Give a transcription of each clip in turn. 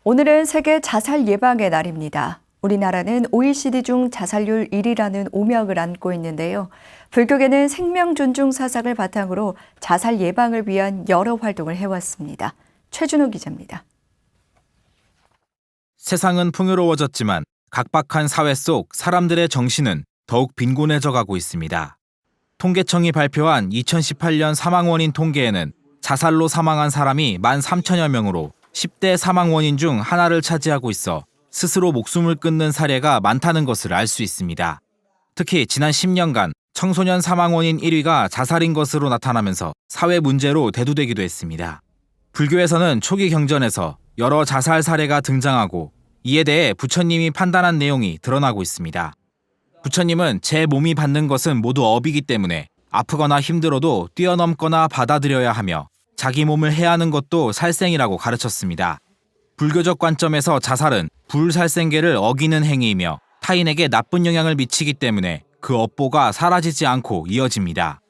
오늘은 세계 자살 예방의 날입니다. 우리나라는 OECD 중 자살률 1위라는 오명을 안고 있는데요. 불교계는 생명 존중 사상을 바탕으로 자살 예방을 위한 여러 활동을 해왔습니다. 최준호 기자입니다. 세상은 풍요로워졌지만 각박한 사회 속 사람들의 정신은 더욱 빈곤해져 가고 있습니다. 통계청이 발표한 2018년 사망 원인 통계에는 자살로 사망한 사람이 13,000여 명으로 10대 사망 원인 중 하나를 차지하고 있어 스스로 목숨을 끊는 사례가 많다는 것을 알 수 있습니다. 특히 지난 10년간 청소년 사망 원인 1위가 자살인 것으로 나타나면서 사회 문제로 대두되기도 했습니다. 불교에서는 초기 경전에서 여러 자살 사례가 등장하고 이에 대해 부처님이 판단한 내용이 드러나고 있습니다. 부처님은 제 몸이 받는 것은 모두 업이기 때문에 아프거나 힘들어도 뛰어넘거나 받아들여야 하며 자기 몸을 해하는 것도 살생이라고 가르쳤습니다. 불교적 관점에서 자살은 불살생계를 어기는 행위이며 타인에게 나쁜 영향을 미치기 때문에 그 업보가 사라지지 않고 이어집니다.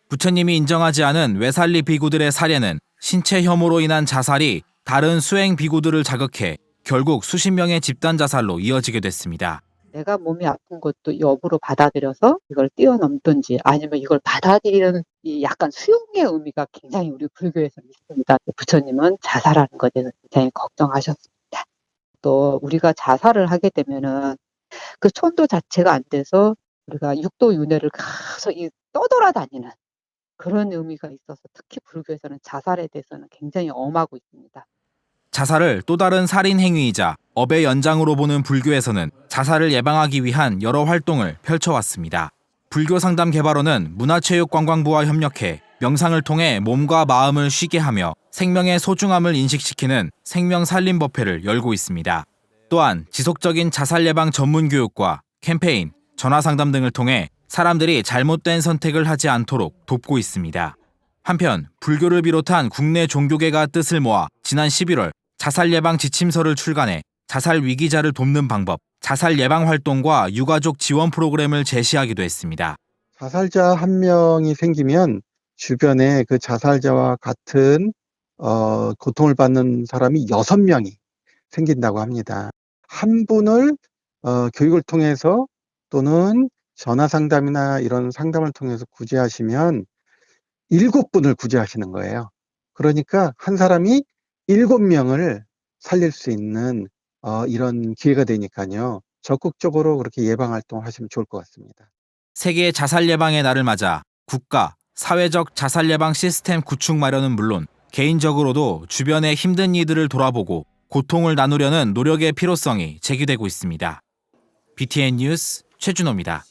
부처님이 인정하지 않은 외살리 비구들의 사례는 신체 혐오로 인한 자살이 다른 수행 비구들을 자극해 결국 수십 명의 집단 자살로 이어지게 됐습니다. 내가 몸이 아픈 것도 업으로 받아들여서 이걸 뛰어넘든지 아니면 이걸 받아들이는 이 약간 수용의 의미가 굉장히 우리 불교에서 있습니다. 부처님은 자살하는 것에 대해서 굉장히 걱정하셨습니다. 또 우리가 자살을 하게 되면은 그 천도 자체가 안 돼서 우리가 육도 윤회를 계속 떠돌아다니는 그런 의미가 있어서 특히 불교에서는 자살에 대해서는 굉장히 엄하고 있습니다. 자살을 또 다른 살인 행위이자 업의 연장으로 보는 불교에서는 자살을 예방하기 위한 여러 활동을 펼쳐왔습니다. 불교상담개발원은 문화체육관광부와 협력해 명상을 통해 몸과 마음을 쉬게 하며 생명의 소중함을 인식시키는 생명살림법회를 열고 있습니다. 또한 지속적인 자살 예방 전문 교육과 캠페인, 전화상담 등을 통해 사람들이 잘못된 선택을 하지 않도록 돕고 있습니다. 한편 불교를 비롯한 국내 종교계가 뜻을 모아 지난 11월 자살 예방 지침서를 출간해 자살 위기자를 돕는 방법, 자살 예방 활동과 유가족 지원 프로그램을 제시하기도 했습니다. 자살자 한 명이 생기면 주변에 그 자살자와 같은 고통을 받는 사람이 6명이 생긴다고 합니다. 한 분을 교육을 통해서 또는 전화 상담이나 이런 상담을 통해서 구제하시면 7분을 구제하시는 거예요. 그러니까 한 사람이 7명을 살릴 수 있는 이런 기회가 되니까요. 적극적으로 그렇게 예방 활동을 하시면 좋을 것 같습니다. 세계 자살 예방의 날을 맞아 국가, 사회적 자살 예방 시스템 구축 마련은 물론 개인적으로도 주변의 힘든 이들을 돌아보고 고통을 나누려는 노력의 필요성이 제기되고 있습니다. BTN 뉴스 최준호입니다.